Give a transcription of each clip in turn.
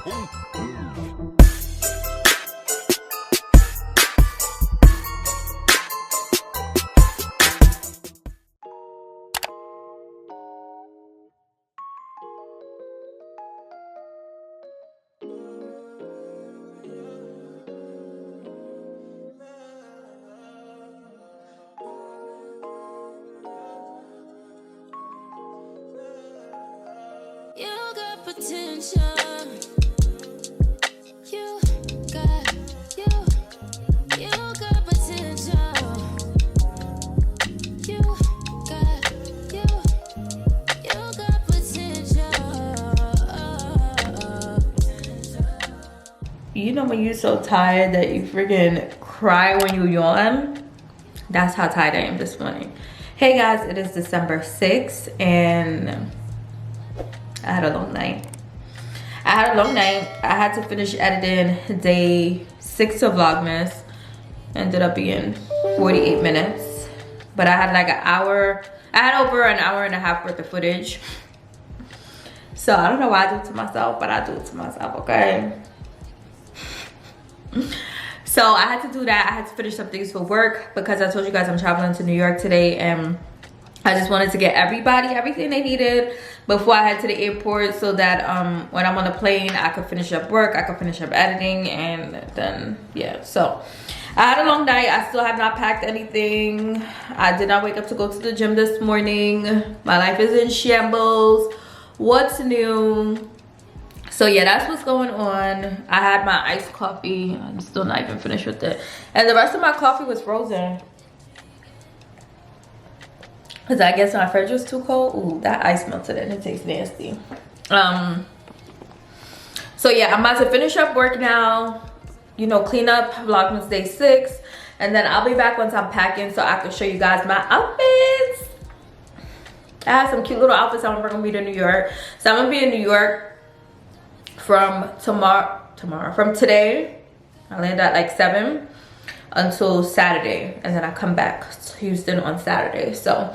You got potential. You got potential. You got potential. You know when you're so tired that you freaking cry when you yawn? That's how tired I am this morning. Hey guys, it is December 6th and I had a long night. I had to finish editing day 6 of Vlogmas. Ended up being 48 minutes. But I had like an hour. I had over an hour and a half worth of footage. So I don't know why I do it to myself, but I do it to myself, okay? So I had to do that. I had to finish some things for work because I told you guys I'm traveling to New York today, and I just wanted to get everything they needed before I head to the airport so that when I'm on the plane, I could finish up work, I could finish up editing, and then, yeah. So I had a long night. I still have not packed anything. I did not wake up to go to the gym this morning. My life is in shambles. What's new? So yeah, that's what's going on. I had my iced coffee. I'm still not even finished with it. And the rest of my coffee was frozen. Because I guess my fridge was too cold. Ooh, that ice melted and it tastes nasty. So yeah, I'm about to finish up work now. You know, clean up Vlogmas day 6. And then I'll be back once I'm packing so I can show you guys my outfits. I have some cute little outfits I'm gonna be to New York. So I'm gonna be in New York from from today. I land at like 7 until Saturday, and then I come back to Houston on Saturday. So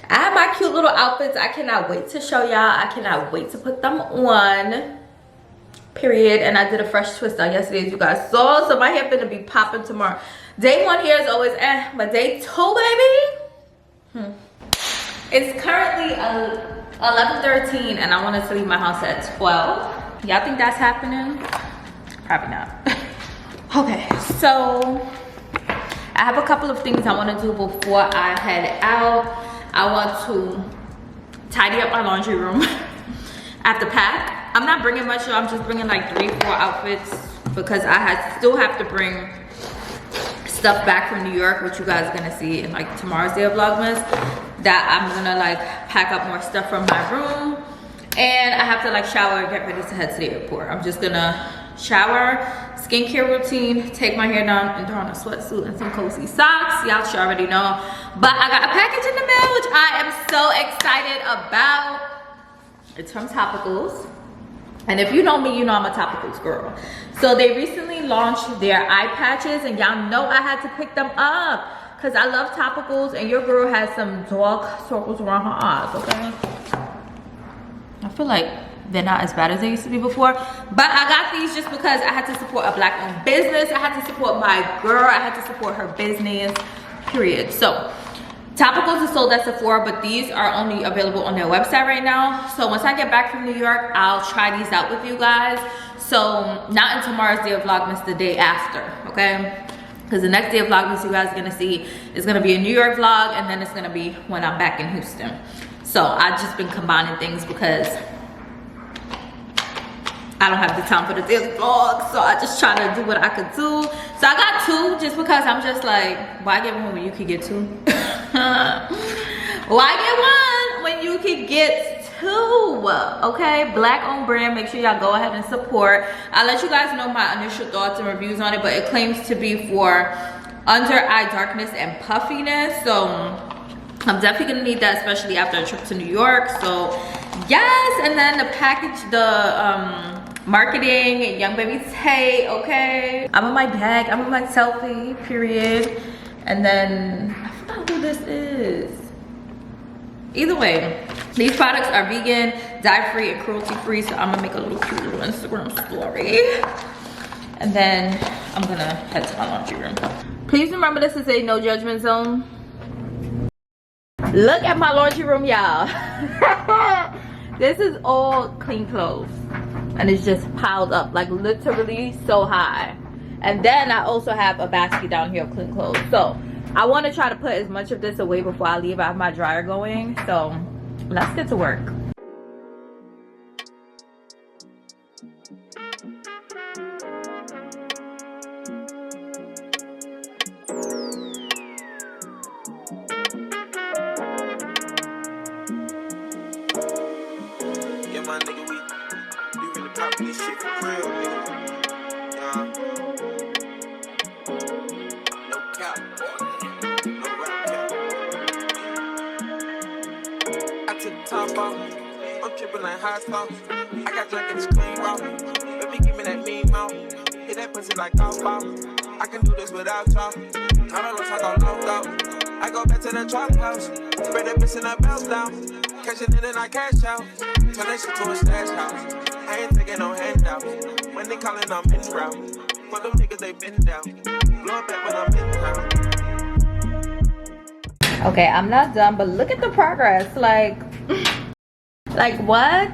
I have my cute little outfits. I cannot wait to show y'all. I cannot wait to put them on, period. And I did a fresh twist on yesterday, as you guys saw, so my hair gonna be popping tomorrow. Day 1 here is always but day 2, baby, it's currently 11:13 and I wanted to leave my house at 12. Y'all think that's happening? Probably not. Okay, so I have a couple of things I want to do before I head out. I want to tidy up my laundry room. I have to pack. I'm not bringing much, I'm just bringing like 3-4 outfits because I still have to bring stuff back from New York, which you guys are gonna see in like tomorrow's day of Vlogmas, that I'm gonna like pack up more stuff from my room. And I have to like shower and get ready to head to the airport. I'm just gonna shower, skincare routine, take my hair down, and throw on a sweatsuit and some cozy socks. Y'all should already know. But I got a package in the mail, which I am so excited about. It's from Topicals. And if you know me, you know I'm a Topicals girl. So they recently launched their eye patches, and y'all know I had to pick them up because I love Topicals, and your girl has some dark circles around her eyes, okay? I feel like they're not as bad as they used to be before, but I got these just because I had to support a black owned business. I had to support my girl. I had to support her business, period. So Topicals is sold at Sephora, but these are only available on their website right now. So once I get back from New York, I'll try these out with you guys. So not in tomorrow's day of Vlogmas, the day after, okay? Because the next day of Vlogmas you guys are gonna see is gonna be a New York vlog, and then it's gonna be when I'm back in Houston. So I've just been combining things because I don't have the time for the daily vlog, so I just try to do what I could do. So I got 2 just because I'm just like, why get 1 when you could get 2? Why get 1 when you could get 2? Okay, black owned brand. Make sure y'all go ahead and support. I'll let you guys know my initial thoughts and reviews on it, but it claims to be for under eye darkness and puffiness. So I'm definitely gonna need that, especially after a trip to New York. So yes, and then the package, the marketing, Young Baby Tay, okay? I'm in my bag, I'm in my selfie, period. And then I forgot who this is. Either way, these products are vegan, dye-free and cruelty-free, so I'm gonna make a little cute little Instagram story. And then I'm gonna head to my laundry room. Please remember, this is a no judgment zone. Look at my laundry room, y'all. This is all clean clothes. And it's just piled up, like literally so high. And then I also have a basket down here of clean clothes. So I want to try to put as much of this away before I leave. I have my dryer going. So let's get to work. This shit for real, nigga. No cap, no rap cap. I took the top off. I'm tripping like hot sauce. I got drunk and it's clean raw. Baby, give me that mean mouth. Hit that pussy like golf ball. I can do this without y'all. I don't know if I go low out. I go back to the trap house. Spread that bitch and I bounce down. Cash it in and I cash out. Turn that shit to a stash house. I ain't taking no handouts. When they callin', I'm in route. For them niggas, they been down. Blow it back when I'm in town. Okay, I'm not done, but look at the progress. Like what?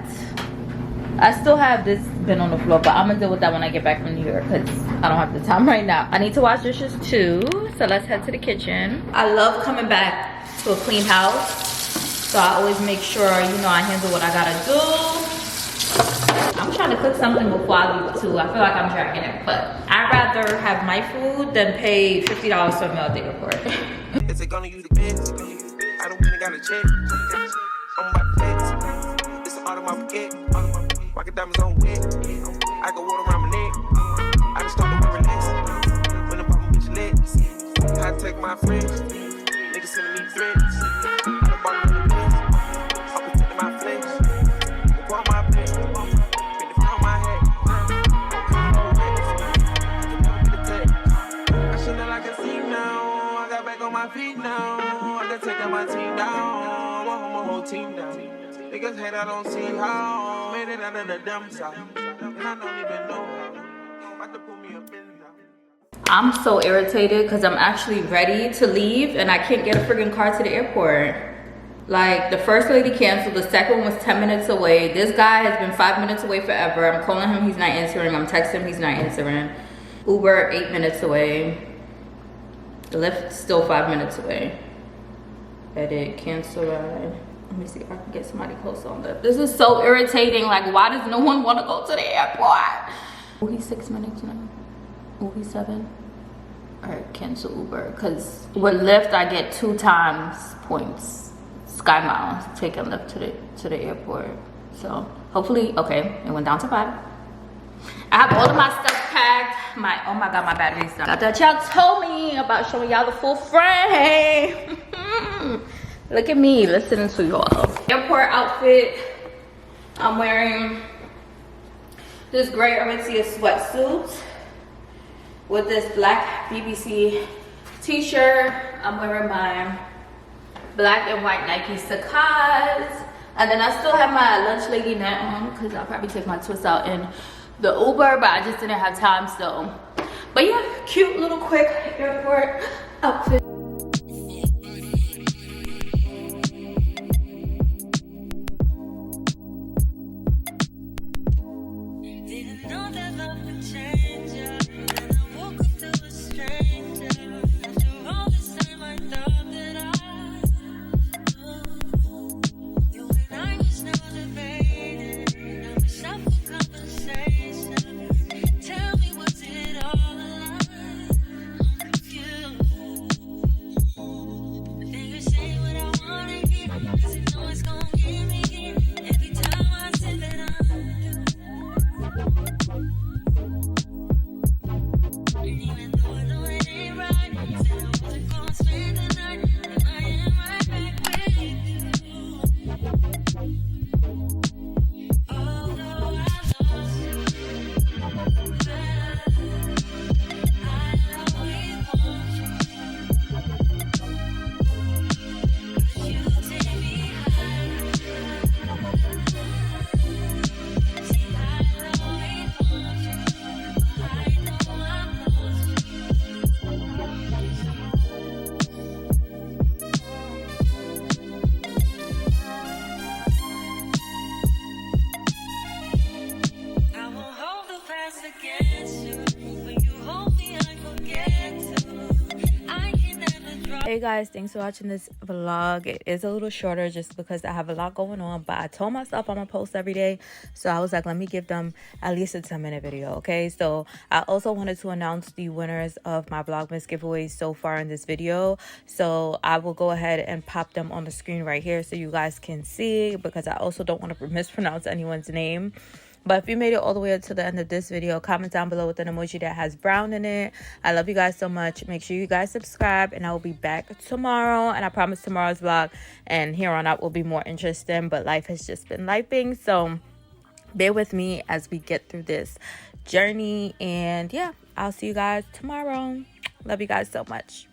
I still have this bin on the floor, but I'm gonna deal with that when I get back from New York because I don't have the time right now. I need to wash dishes too, so let's head to the kitchen. I love coming back to a clean house, so I always make sure, you know, I handle what I gotta do. I'm trying to cook something before I leave too. I feel like I'm dragging it, but I'd rather have my food than pay $50 for a meal at the airport. Is it gonna use the beds? I don't really got a check. I'm about to flex. It's all in my pocket. Rocket diamonds on wet. I got water around my neck. I just started wearing less. When the papa bitch legs. I take my friends. Niggas sending me threats. I done bought me the best. I'm protecting my flesh. Upon my plate. My feet now, I can take my team down, my whole team down. Niggas hate I don't see how, made it out of the dumb side, and I don't even know how. About to pull me up in down. I'm so irritated because I'm actually ready to leave and I can't get a friggin' car to the airport. Like, the first lady canceled, the second one was 10 minutes away. This guy has been 5 minutes away forever. I'm calling him, he's not answering. I'm texting him, he's not answering. Uber, 8 minutes away. The Lyft still 5 minutes away. Edit, cancel ride. Let me see if I can get somebody close on Lyft. This is so irritating. Like, why does no one want to go to the airport? Oh, he's 6 minutes now. Oh, he's 7. All right, cancel Uber. Because with Lyft, I get 2 times points. Sky Miles, taking Lyft to the airport. So hopefully, okay, it went down to 5. I have all of my stuff packed. Oh my god, my battery's done. Got that y'all told me about showing y'all the full frame. Look at me listening to y'all. Airport outfit. I'm wearing this gray Aritzia sweatsuit with this black BBC t-shirt. I'm wearing my black and white Nike Sacas. And then I still have my lunch lady net on because I'll probably take my twist out in the Uber, but I just didn't have time still. But yeah, cute little quick airport outfit. Hey guys, thanks for watching this vlog. It is a little shorter just because I have a lot going on, but I told myself I'm gonna post every day, so I was like, let me give them at least a 10-minute video. Okay, so I also wanted to announce the winners of my Vlogmas giveaways so far in this video, so I will go ahead and pop them on the screen right here so you guys can see, because I also don't want to mispronounce anyone's name. But if you made it all the way up to the end of this video, comment down below with an emoji that has brown in it. I love you guys so much. Make sure you guys subscribe, and I will be back tomorrow. And I promise tomorrow's vlog and here on out will be more interesting. But life has just been lifing, so bear with me as we get through this journey. And yeah, I'll see you guys tomorrow. Love you guys so much.